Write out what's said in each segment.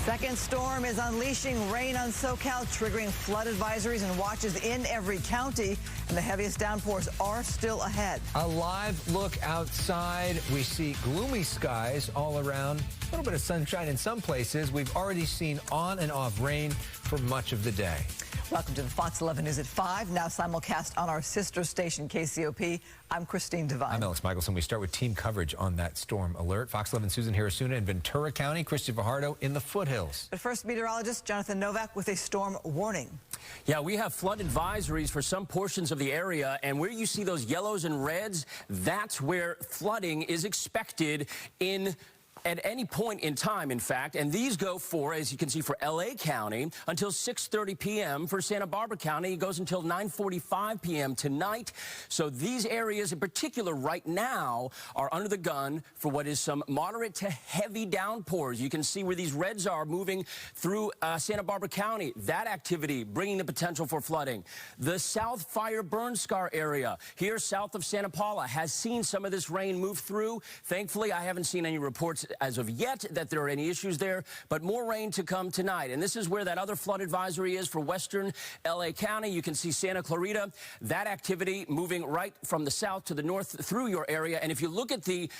Second storm is unleashing rain on SoCal, triggering flood advisories and watches in every county. And the heaviest downpours are still ahead. A live look outside. We see gloomy skies all around. A little bit of sunshine in some places. We've already seen on and off rain for much of the day. Welcome to the Fox 11 News at 5, now simulcast on our sister station, KCOP. I'm Christine Devine. I'm Alex Michelson. We start with team coverage on that storm alert. Fox 11 Susan Hirasuna in Ventura County, Christy Fajardo in the foothills. But first, meteorologist Jonathan Novak with a storm warning. Yeah, we have flood advisories for some portions of the area, and where you see those yellows and reds, that's where flooding is expected at any point in time, in fact. And these go for, as you can see, for L.A. County until 6:30 p.m. For Santa Barbara County, it goes until 9:45 p.m. tonight. So these areas in particular right now are under the gun for what is some moderate to heavy downpours. You can see where these reds are moving through Santa Barbara County. That activity bringing the potential for flooding. The South Fire Burn Scar area here south of Santa Paula has seen some of this rain move through. Thankfully, I haven't seen any reports as of yet that there are any issues there, but more rain to come tonight. And this is where that other flood advisory is for western L.A. County. You can see Santa Clarita, that activity moving right from the south to the north through your area. And if you look at the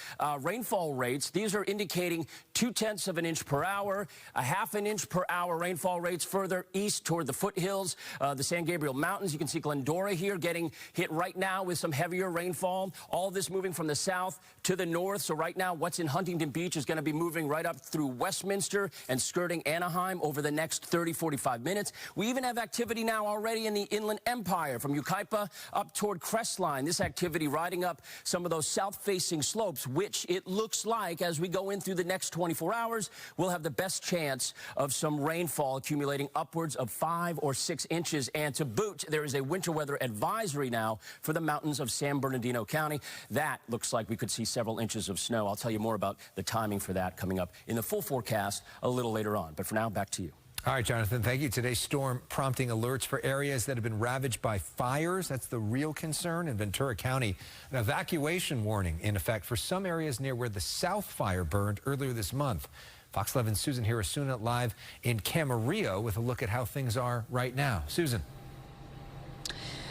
rainfall rates, these are indicating 0.2 of an inch per hour, a 0.5 inch per hour rainfall rates further east toward the foothills, the San Gabriel Mountains. You can see Glendora here getting hit right now with some heavier rainfall. All this moving from the south to the north. So right now, what's in Huntington Beach is going to be moving right up through Westminster and skirting Anaheim over the next 30-45 minutes. We even have activity now already in the Inland Empire from Yucaipa up toward Crestline. This activity riding up some of those south-facing slopes, which it looks like as we go in through the next 24 hours, we'll have the best chance of some rainfall accumulating upwards of 5 or 6 inches. And to boot, there is a winter weather advisory now for the mountains of San Bernardino County. That looks like we could see several inches of snow. I'll tell you more about the timing for that coming up in the full forecast a little later on. But for now, back to you. All right, Jonathan, thank you. Today's storm prompting alerts for areas that have been ravaged by fires. That's the real concern in Ventura County. An evacuation warning in effect for some areas near where the South Fire burned earlier this month. Fox 11's Susan Hirasuna live in Camarillo with a look at how things are right now. Susan.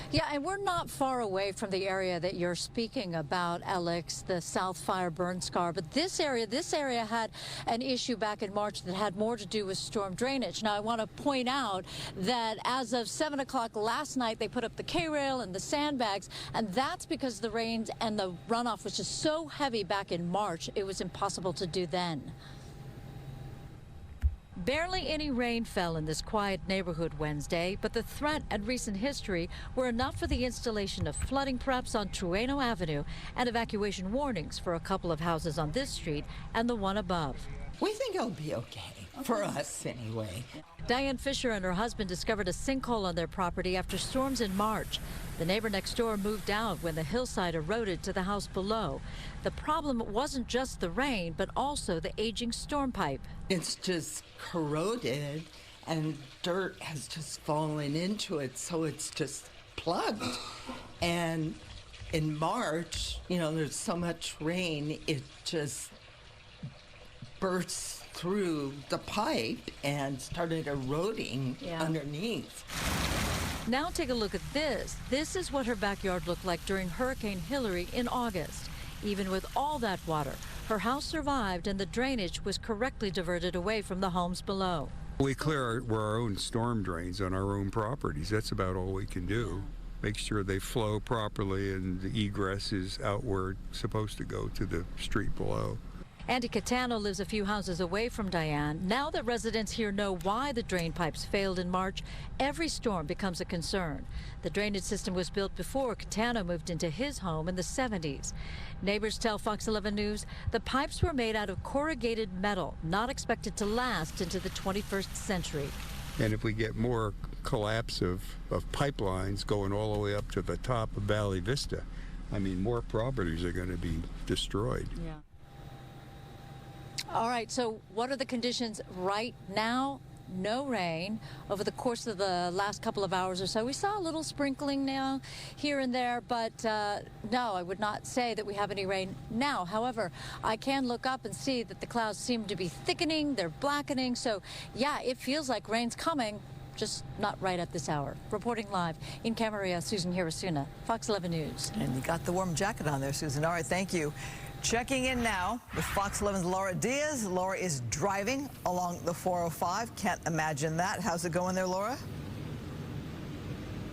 Yeah, and we're not far away from the area that you're speaking about, Alex, the South Fire Burn Scar. But this area had an issue back in March that had more to do with storm drainage. Now, I want to point out that as of 7 o'clock last night, they put up the K-rail and the sandbags, and that's because the rains and the runoff was just so heavy back in March, it was impossible to do then. Barely any rain fell in this quiet neighborhood Wednesday, but the threat and recent history were enough for the installation of flooding preps on Trueno Avenue and evacuation warnings for a couple of houses on this street and the one above. We think it'll be okay, for us anyway. Diane Fisher and her husband discovered a sinkhole on their property after storms in March. The neighbor next door moved out when the hillside eroded to the house below. The problem wasn't just the rain, but also the aging storm pipe. It's just corroded and dirt has just fallen into it, so it's just plugged. And in March, you know, there's so much rain, it just burst through the pipe and started eroding underneath. Now take a look at this. This is what her backyard looked like during Hurricane Hilary in August. Even with all that water, her house survived and the drainage was correctly diverted away from the homes below. We clear our own storm drains on our own properties. That's about all we can do. Make sure they flow properly and the egress is out where it's supposed to go to the street below. Andy Catano lives a few houses away from Diane. Now that residents here know why the drain pipes failed in March, every storm becomes a concern. The drainage system was built before Catano moved into his home in the 70s. Neighbors tell Fox 11 News the pipes were made out of corrugated metal, not expected to last into the 21st century. And if we get more collapse of pipelines going all the way up to the top of Valley Vista, I mean, more properties are going to be destroyed. Yeah. All right, so what are the conditions right now? no rain over the course of the last couple of hours or so. We saw a little sprinkling now here and there, but no, I would not say that we have any rain now. However, I can look up and see that the clouds seem to be thickening, they're blackening. So yeah, it feels like rain's coming, just not right at this hour. Reporting live in Camarillo, Susan Hirasuna, Fox 11 News. And you got the warm jacket on there, Susan. All right, thank you. Checking in now with Fox 11's Laura Diaz. Laura is driving along the 405. Can't imagine that. How's it going there, Laura?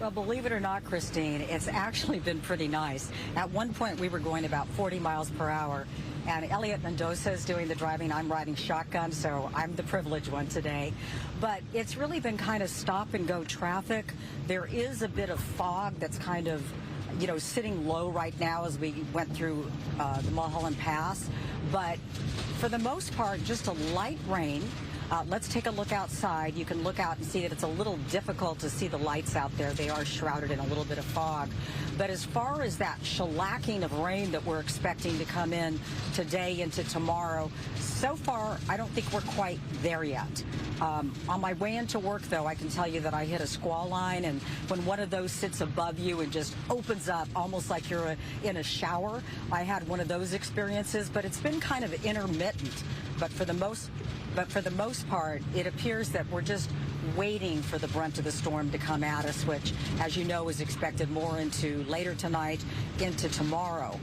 Well, believe it or not, Christine, it's actually been pretty nice. At one point, we were going about 40 miles per hour, and Elliot Mendoza is doing the driving. I'm riding shotgun, so I'm the privileged one today. But it's really been kind of stop-and-go traffic. There is a bit of fog that's kind of, you know, sitting low right now as we went through the Mulholland Pass. But for the most part, just a light rain. Let's take a look outside. You can look out and see that it's a little difficult to see the lights out there. They are shrouded in a little bit of fog. But as far as that shellacking of rain that we're expecting to come in today into tomorrow, so far, I don't think we're quite there yet. On my way into work, though, I can tell you that I hit a squall line, and when one of those sits above you and just opens up almost like you're in a shower, I had one of those experiences, but it's been kind of intermittent. But for the most part, it appears that we're just waiting for the brunt of the storm to come at us, which, as you know, is expected more into later tonight, into tomorrow.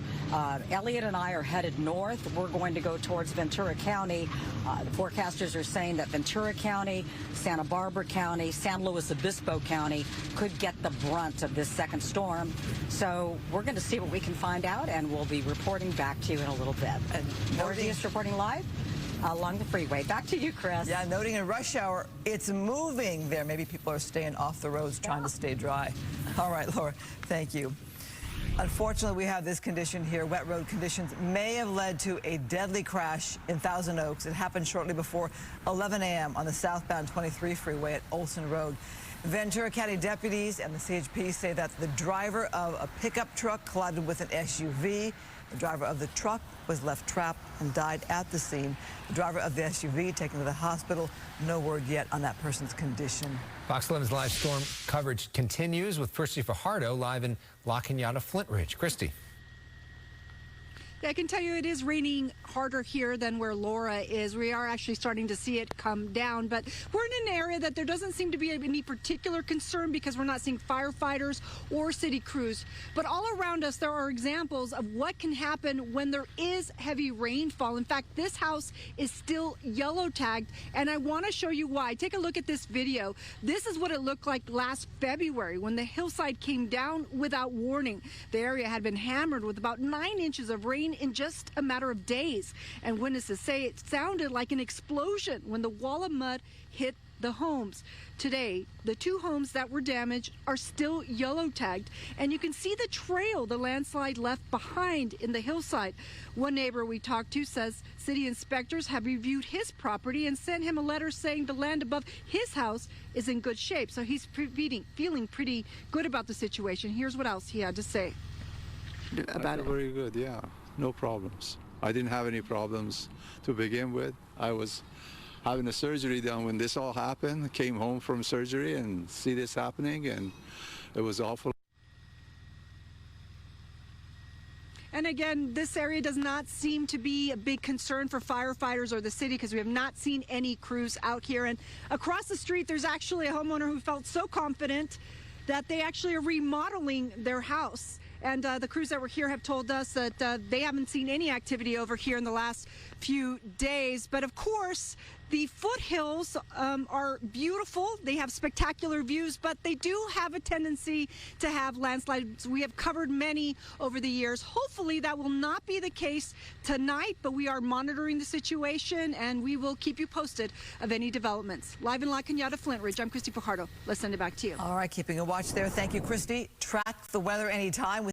Elliot and I are headed north. We're going to go towards Ventura County. The forecasters are saying that Ventura County, Santa Barbara County, San Luis Obispo County could get the brunt of this second storm. So we're going to see what we can find out, and we'll be reporting back to you in a little bit. And Northeast reporting live along the freeway. Back to you, Chris. Yeah, noting in rush hour, it's moving there. Maybe people are staying off the roads trying to stay dry. All right, Laura, thank you. Unfortunately, we have this condition here. Wet road conditions may have led to a deadly crash in Thousand Oaks. It happened shortly before 11 a.m. on the southbound 23 freeway at Olson Road. Ventura County deputies and the CHP say that the driver of a pickup truck collided with an SUV. The driver of the truck was left trapped and died at the scene. The driver of the SUV taken to the hospital. No word yet on that person's condition. Fox 11's live storm coverage continues with Christy Fajardo live in La Cañada, Flint Ridge. Christy. Yeah, I can tell you it is raining harder here than where Laura is. We are actually starting to see it come down, but we're in an area that there doesn't seem to be any particular concern because we're not seeing firefighters or city crews. But all around us, there are examples of what can happen when there is heavy rainfall. In fact, this house is still yellow tagged, and I want to show you why. Take a look at this video. This is what it looked like last February when the hillside came down without warning. The area had been hammered with about 9 inches of rain in just a matter of days. And witnesses say it sounded like an explosion when the wall of mud hit the homes. Today, the 2 homes that were damaged are still yellow tagged, and you can see the trail the landslide left behind in the hillside. One neighbor we talked to says city inspectors have reviewed his property and sent him a letter saying the land above his house is in good shape. So he's feeling pretty good about the situation. Here's what else he had to say about it. Very good, yeah. No problems. I didn't have any problems to begin with. I was having a surgery done when this all happened. Came home from surgery and see this happening, and it was awful. And again, this area does not seem to be a big concern for firefighters or the city because we have not seen any crews out here. And across the street, there's actually a homeowner who felt so confident that they actually are remodeling their house. And the crews that were here have told us that they haven't seen any activity over here in the last few days. But of course, the foothills are beautiful. They have spectacular views, but they do have a tendency to have landslides. We have covered many over the years. Hopefully that will not be the case tonight, but we are monitoring the situation and we will keep you posted of any developments. Live in La Cañada, Flint Ridge, I'm Christy Fajardo. Let's send it back to you. All right, keeping a watch there. Thank you, Christy. Track the weather anytime.